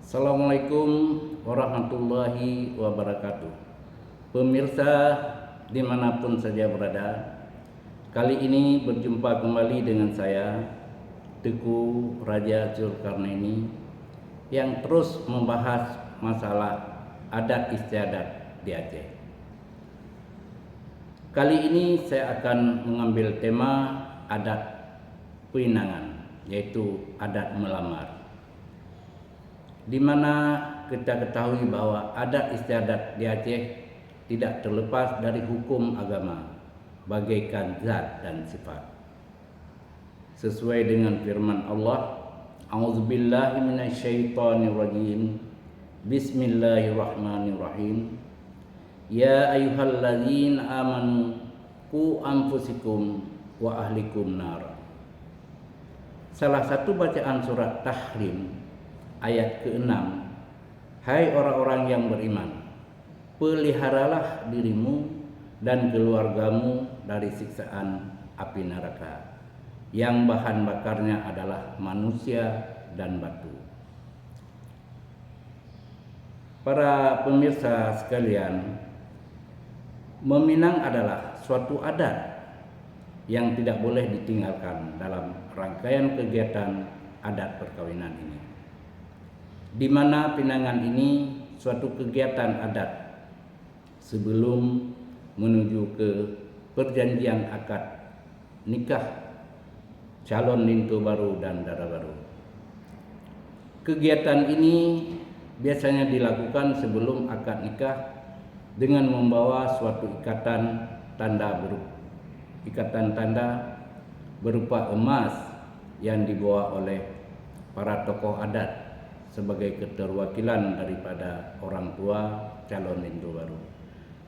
Assalamualaikum warahmatullahi wabarakatuh. Pemirsa dimanapun saja berada, kali ini berjumpa kembali dengan saya, Teguh Raja Zulkarnaini, yang terus membahas masalah adat istiadat di Aceh. Kali ini saya akan mengambil tema adat Pinangan, yaitu adat melamar, di mana kita ketahui bahwa adat istiadat di Aceh tidak terlepas dari hukum agama bagaikan zat dan sifat. Sesuai dengan firman Allah, A'udzubillahi minasyaitonirrajim. Bismillahirrahmanirrahim. Ya ayyuhalladzina amanu qu anfusikum wa ahlikum nar. Salah satu bacaan surat Tahrim ayat ke-6, hai orang-orang yang beriman, peliharalah dirimu dan keluargamu dari siksaan api neraka yang bahan bakarnya adalah manusia dan batu. Para pemirsa sekalian, meminang adalah suatu adat yang tidak boleh ditinggalkan dalam rangkaian kegiatan adat perkawinan ini, di mana pinangan ini suatu kegiatan adat sebelum menuju ke perjanjian akad nikah calon lintu baru dan dara baru. Kegiatan ini biasanya dilakukan sebelum akad nikah dengan membawa suatu ikatan tanda berupa emas yang dibawa oleh para tokoh adat sebagai keterwakilan daripada orang tua calon lintu baru.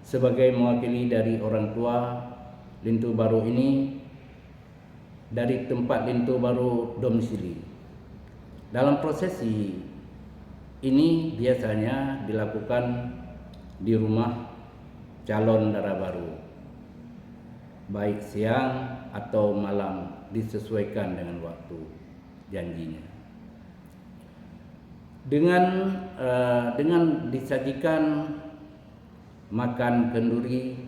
Sebagai mewakili dari orang tua lintu baru ini dari tempat lintu baru domisili. Dalam prosesi ini biasanya dilakukan di rumah calon dara baru, baik siang atau malam, disesuaikan dengan waktu janjinya. Dengan disajikan makan kenduri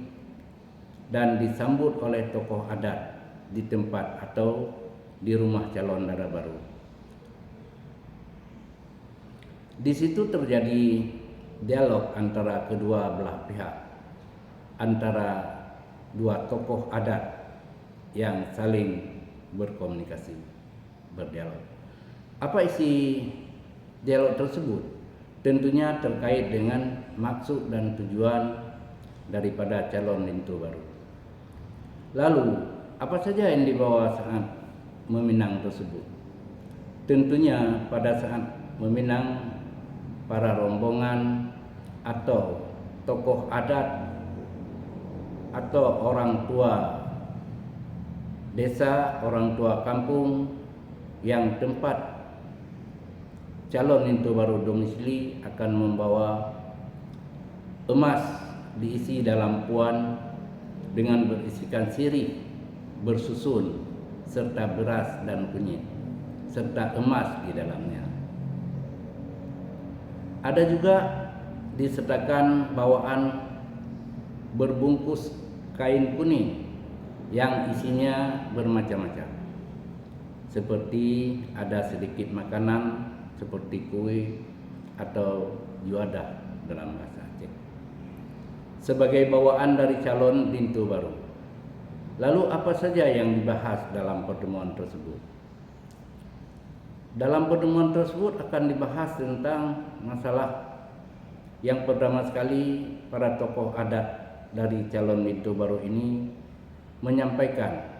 dan disambut oleh tokoh adat di tempat atau di rumah calon dara baru. Di situ terjadi dialog antara kedua belah pihak, antara dua tokoh adat yang saling berkomunikasi, berdialog. Apa isi dialog tersebut? Tentunya terkait dengan maksud dan tujuan daripada calon lintu baru. Lalu, apa saja yang dibawa saat meminang tersebut? Tentunya pada saat meminang, para rombongan atau tokoh adat atau orang tua desa, orang tua kampung yang tempat calon lintu baru domisili akan membawa emas diisi dalam puan dengan berisikan sirih bersusun serta beras dan kunyit serta emas di dalamnya. Ada juga disertakan bawaan berbungkus kain kuning yang isinya bermacam-macam, seperti ada sedikit makanan seperti kue atau juadah dalam bahasa Aceh, sebagai bawaan dari calon lintu baru. Lalu apa saja yang dibahas dalam pertemuan tersebut? Dalam pertemuan tersebut akan dibahas tentang masalah yang pertama sekali, para tokoh adat dari calon lintu baru ini menyampaikan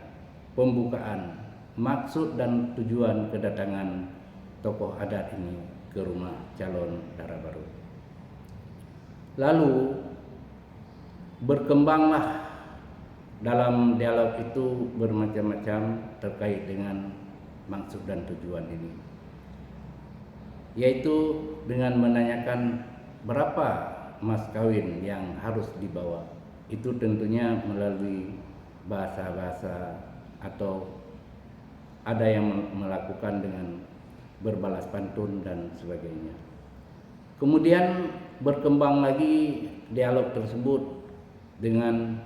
pembukaan maksud dan tujuan kedatangan tokoh adat ini ke rumah calon dara baru. Lalu berkembanglah dalam dialog itu bermacam-macam terkait dengan maksud dan tujuan ini, yaitu dengan menanyakan berapa mas kawin yang harus dibawa. Itu tentunya melalui bahasa-bahasa atau ada yang melakukan dengan berbalas pantun dan sebagainya. Kemudian berkembang lagi dialog tersebut dengan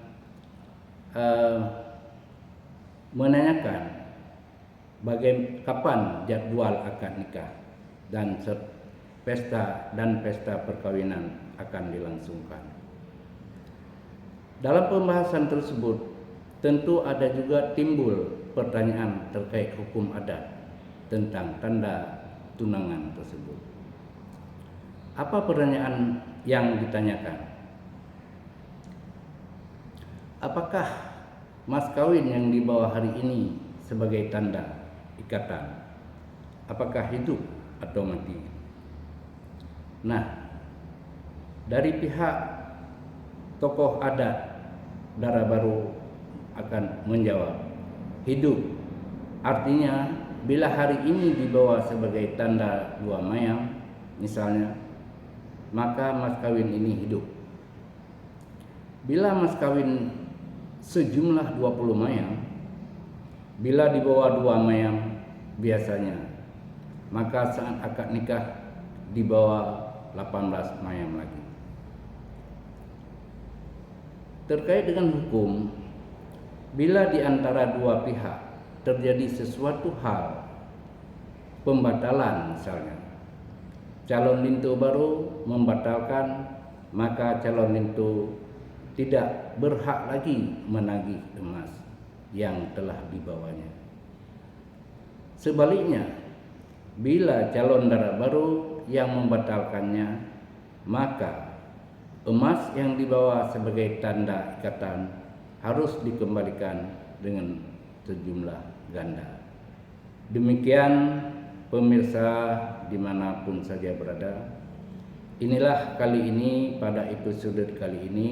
menanyakan kapan jadwal akad nikah dan pesta perkawinan akan dilangsungkan. Dalam pembahasan tersebut tentu ada juga timbul pertanyaan terkait hukum adat tentang tanda tunangan tersebut. Apa pertanyaan yang ditanyakan? Apakah mas kawin yang dibawa hari ini sebagai tanda ikatan, apakah hidup atau mati? Nah, dari pihak tokoh adat Dara Baru akan menjawab, hidup. Artinya bila hari ini dibawa sebagai tanda dua mayang misalnya, maka mas kawin ini hidup. Bila mas kawin sejumlah 20 mayang, bila dibawa dua mayang biasanya, maka saat akad nikah dibawa 18 mayang lagi. Terkait dengan hukum, bila di antara dua pihak terjadi sesuatu hal pembatalan, misalnya calon lintu baru membatalkan, maka calon lintu tidak berhak lagi menagih emas yang telah dibawanya. Sebaliknya, bila calon dara baru yang membatalkannya, maka emas yang dibawa sebagai tanda ikatan harus dikembalikan dengan sejumlah ganda. Demikian pemirsa dimanapun saja berada, inilah kali ini, pada episode kali ini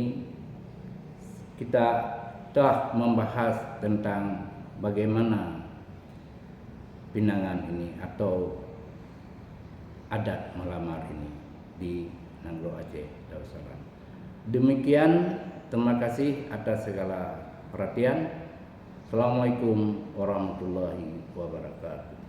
kita telah membahas tentang bagaimana pinangan ini atau adat melamar ini di Nanggro Aceh Darussalam. Demikian, terima kasih atas segala perhatian. Assalamualaikum warahmatullahi wabarakatuh.